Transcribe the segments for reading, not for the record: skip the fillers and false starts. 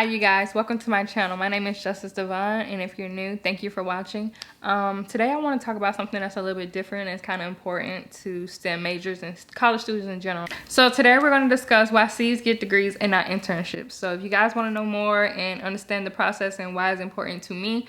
you guys, welcome to my channel. My name is Justice Devon, and if you're new, thank you for watching. Today I want to talk about something that's a little bit different and it's kind of important to STEM majors and college students in general. So today we're going to discuss why C's get degrees and not internships. So if you guys want to know more and understand the process and why it's important to me,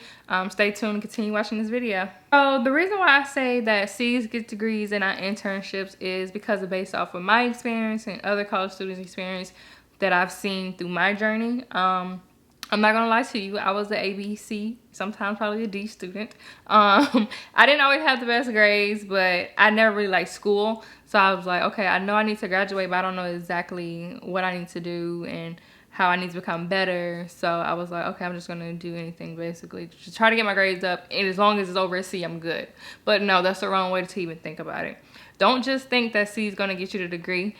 stay tuned and continue watching this video. So the reason why I say that C's get degrees and not internships is because of based off of my experience and other college students' experience that I've seen through my journey. I'm not gonna lie to you, I was an ABC, sometimes probably a D student. I didn't always have the best grades, but I never really liked school. So I was like, okay, I know I need to graduate, but I don't know exactly what I need to do and how I need to become better. So I was like, okay, I'm just gonna do anything basically. Just try to get my grades up, and as long as it's over a C, I'm good. But no, that's the wrong way to even think about it. Don't just think that C is gonna get you the degree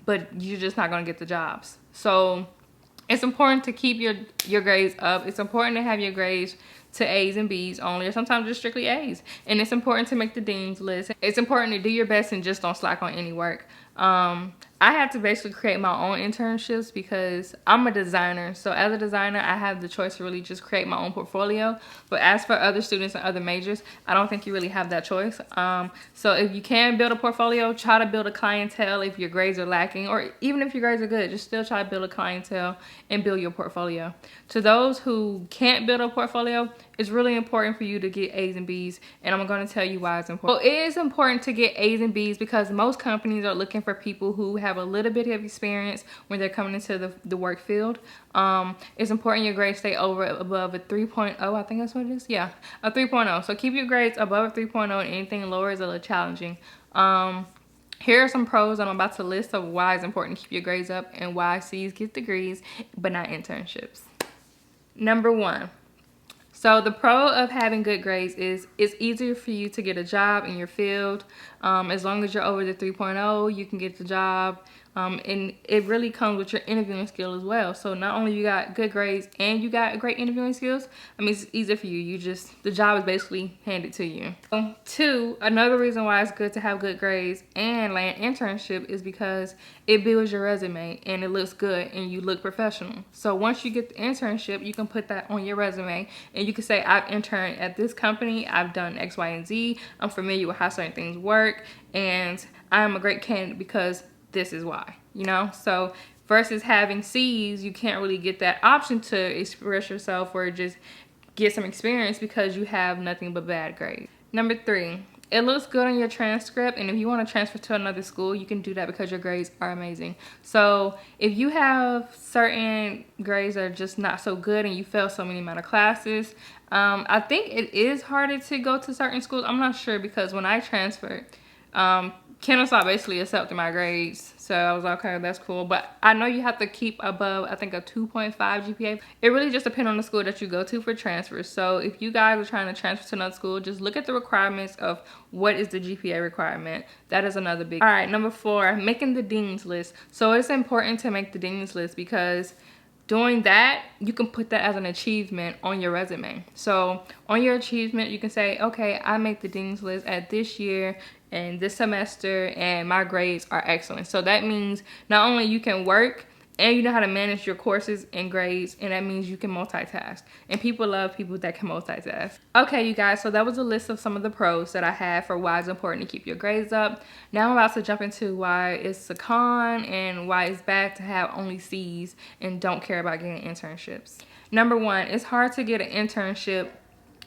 but you're just not gonna get the jobs. So it's important to keep your grades up. It's important to have your grades to A's and B's only, or sometimes just strictly A's. And it's important to make the dean's list. It's important to do your best and just don't slack on any work. I had to basically create my own internships because I'm a designer. So as a designer, I have the choice to really just create my own portfolio. But as for other students and other majors, I don't think you really have that choice. So if you can build a portfolio, try to build a clientele if your grades are lacking, or even if your grades are good, just still try to build a clientele and build your portfolio. To those who can't build a portfolio, it's really important for you to get A's and B's, and I'm going to tell you why it's important. Well, it is important to get A's and B's because most companies are looking for people who have a little bit of experience when they're coming into the work field. It's important your grades stay above a 3.0. I think that's what it is. Yeah, a 3.0. So keep your grades above a 3.0, and anything lower is a little challenging. Here are some pros I'm about to list of why it's important to keep your grades up and why C's get degrees but not internships. Number one. So the pro of having good grades is it's easier for you to get a job in your field. As long as you're over the 3.0, you can get the job. And it really comes with your interviewing skill as well. So not only you got good grades and you got great interviewing skills, I mean, it's easier for you. The job is basically handed to you. Two, another reason why it's good to have good grades and land internship is because it builds your resume and it looks good and you look professional. So once you get the internship, you can put that on your resume and you can say, I've interned at this company, I've done X, Y, and Z, I'm familiar with how certain things work, and I'm a great candidate because this is why, you know? So versus having C's, you can't really get that option to express yourself or just get some experience because you have nothing but bad grades. Number three, it looks good on your transcript, and if you want to transfer to another school, you can do that because your grades are amazing. So if you have certain grades that are just not so good and you fail so many amount of classes, I think it is harder to go to certain schools. I'm not sure because when I transferred, Kennesaw basically accepted my grades, so I was like, okay, that's cool. But I know you have to keep above, I think, a 2.5 GPA. It really just depends on the school that you go to for transfers. So if you guys are trying to transfer to another school, just look at the requirements of what is the GPA requirement. That is another big. All right, number four, making the dean's list. So it's important to make the dean's list because doing that, you can put that as an achievement on your resume. So on your achievement, you can say, okay, I make the dean's list at this year and this semester, and my grades are excellent. So that means not only you can work and you know how to manage your courses and grades, and that means you can multitask. And people love people that can multitask. Okay, you guys, so that was a list of some of the pros that I have for why it's important to keep your grades up. Now I'm about to jump into why it's a con and why it's bad to have only C's and don't care about getting internships. Number one, it's hard to get an internship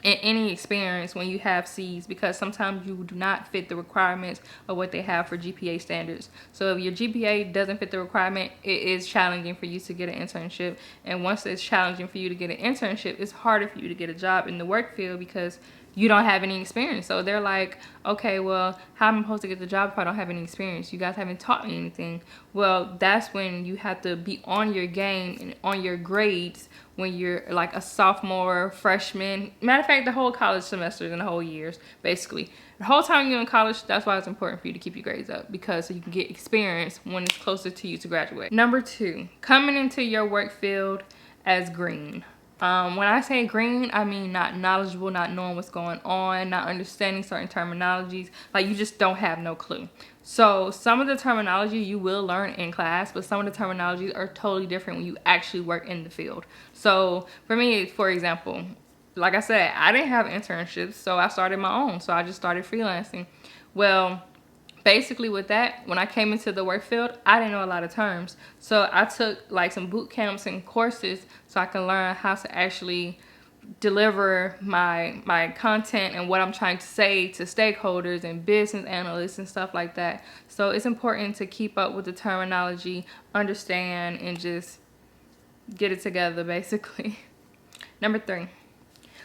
in any experience when you have C's because sometimes you do not fit the requirements of what they have for GPA standards. So if your GPA doesn't fit the requirement, it is challenging for you to get an internship. And once it's challenging for you to get an internship, it's harder for you to get a job in the work field because you don't have any experience. So they're like, okay, well, how am I supposed to get the job if I don't have any experience? You guys haven't taught me anything. Well, that's when you have to be on your game and on your grades when you're like a sophomore, freshman. Matter of fact, the whole college semesters and the whole years, basically. The whole time you're in college, that's why it's important for you to keep your grades up because so you can get experience when it's closer to you to graduate. Number two, coming into your work field as green. When I say green, I mean not knowledgeable, not knowing what's going on, not understanding certain terminologies. Like, you just don't have no clue. So some of the terminology you will learn in class, but some of the terminologies are totally different when you actually work in the field. So for me, for example, like I said, I didn't have internships, so I started my own. So I just started freelancing. Well, basically with that, when I came into the work field, I didn't know a lot of terms. So I took like some boot camps and courses so I can learn how to actually deliver my content and what I'm trying to say to stakeholders and business analysts and stuff like that. So it's important to keep up with the terminology, understand, and just get it together, basically. Number 3.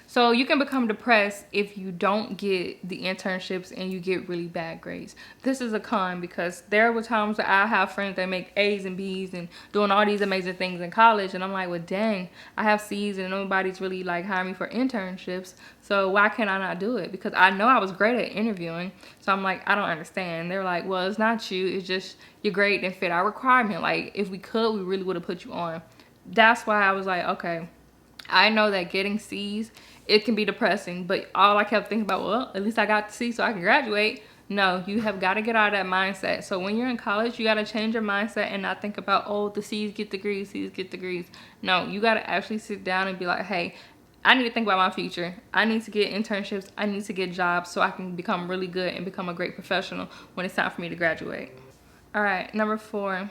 So you can become depressed if you don't get the internships and you get really bad grades. This is a con because there were times that I have friends that make A's and B's and doing all these amazing things in college. And I'm like, well, dang, I have C's and nobody's really like hiring me for internships. So why can't I not do it? Because I know I was great at interviewing. So I'm like, I don't understand. They're like, well, it's not you. It's just your grade didn't fit our requirement. Like, if we could, we really would have put you on. That's why I was like, okay, I know that getting C's, it can be depressing, but all I kept thinking about, well, at least I got to C so I can graduate. No, you have got to get out of that mindset. So when you're in college, you got to change your mindset and not think about, oh, the C's get degrees, C's get degrees. No, you got to actually sit down and be like, hey, I need to think about my future. I need to get internships. I need to get jobs so I can become really good and become a great professional when it's time for me to graduate. All right, number 4.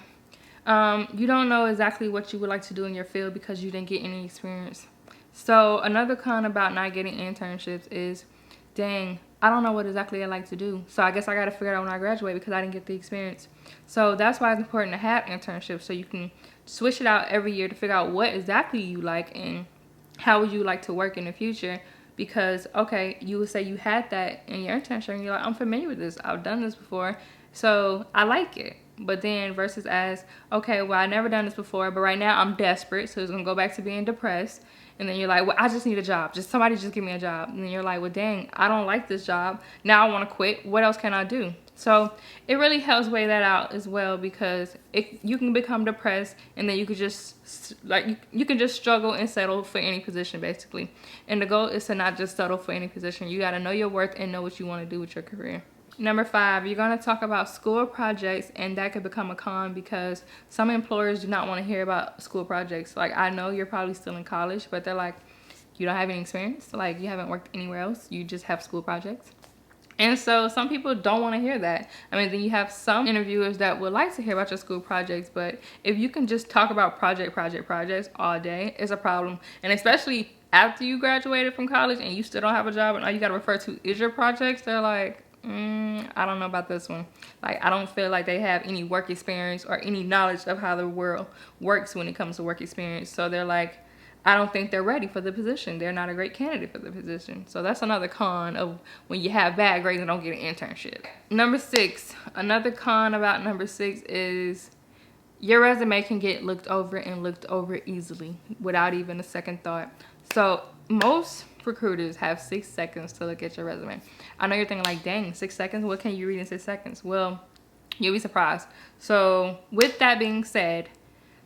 You don't know exactly what you would like to do in your field because you didn't get any experience. So another con about not getting internships is, dang, I don't know what exactly I like to do. So I guess I got to figure it out when I graduate because I didn't get the experience. So that's why it's important to have internships so you can switch it out every year to figure out what exactly you like and how would you like to work in the future. Because, okay, you would say you had that in your internship and you're like, I'm familiar with this. I've done this before. So I like it. But then versus as, okay, well, I never done this before, but right now I'm desperate. So it's going to go back to being depressed. And then you're like, well, I just need a job. Just somebody just give me a job. And then you're like, well, dang, I don't like this job. Now I want to quit. What else can I do? So it really helps weigh that out as well, because you can become depressed and then you could just you can just struggle and settle for any position basically. And the goal is to not just settle for any position. You got to know your worth and know what you want to do with your career. Number 5, you're going to talk about school projects, and that could become a con because some employers do not want to hear about school projects. Like, I know you're probably still in college, but they're like, you don't have any experience? Like, you haven't worked anywhere else? You just have school projects? And so some people don't want to hear that. I mean, then you have some interviewers that would like to hear about your school projects, but if you can just talk about projects all day, it's a problem. And especially after you graduated from college and you still don't have a job and all you got to refer to is your projects, they're like, I don't know about this one. Like, I don't feel like they have any work experience or any knowledge of how the world works when it comes to work experience. So they're like, I don't think they're ready for the position. They're not a great candidate for the position. So that's another con of when you have bad grades and don't get an internship. Number 6, another con about number 6 is your resume can get looked over easily without even a second thought. So most recruiters have 6 seconds to look at your resume. I know you're thinking like, dang, 6 seconds? What can you read in 6 seconds? Well, you'll be surprised. So with that being said,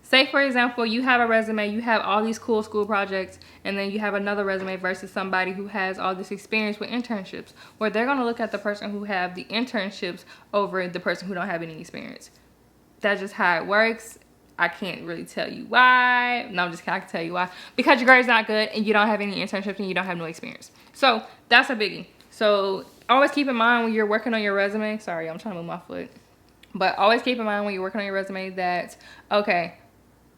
say for example, you have a resume, you have all these cool school projects, and then you have another resume versus somebody who has all this experience with internships, where they're gonna look at the person who have the internships over the person who don't have any experience. That's just how it works. I can't really tell you why. No, I'm just kidding. I can tell you why. Because your grade's not good and you don't have any internships and you don't have no experience. So that's a biggie. So always keep in mind when you're working on your resume. Sorry, I'm trying to move my foot. But always keep in mind when you're working on your resume that, okay,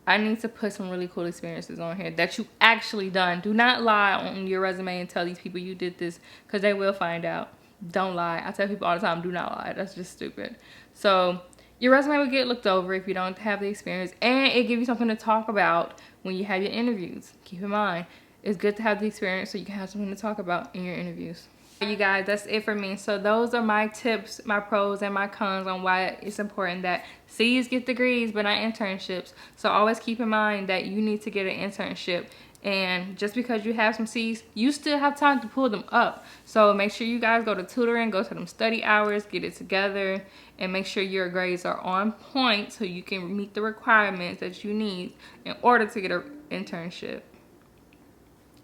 I need to put some really cool experiences on here that you actually done. Do not lie on your resume and tell these people you did this, because they will find out. Don't lie. I tell people all the time, do not lie. That's just stupid. So your resume will get looked over if you don't have the experience, and it gives you something to talk about when you have your interviews. Keep in mind, it's good to have the experience so you can have something to talk about in your interviews. You guys, that's it for me. So those are my tips, my pros and my cons on why it's important that C's get degrees but not internships. So always keep in mind that you need to get an internship. And just because you have some C's, you still have time to pull them up. So make sure you guys go to tutoring, go to them study hours, get it together, and make sure your grades are on point so you can meet the requirements that you need in order to get an internship.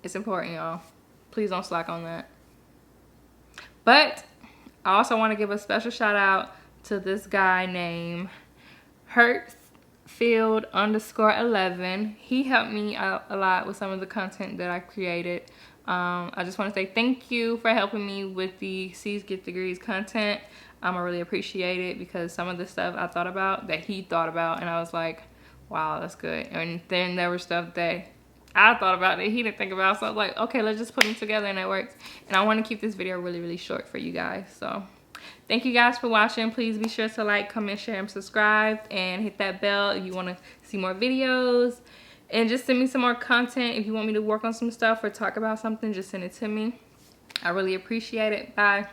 It's important, y'all. Please don't slack on that. But I also want to give a special shout out to this guy named Hurtfield_11. He helped me out a lot with some of the content that I created. I just want to say thank you for helping me with the C's Get Degrees content. I really appreciate it, because some of the stuff I thought about that he thought about, and I was like, wow, that's good. And then there was stuff that I thought about that he didn't think about, so I was like, okay, let's just put them together, and it works. And I want to keep this video really, really short for you guys. So thank you guys for watching. Please be sure to like, comment, share, and subscribe, and hit that bell if you want to see more videos. And just send me some more content. If you want me to work on some stuff or talk about something, just send it to me. I really appreciate it. Bye.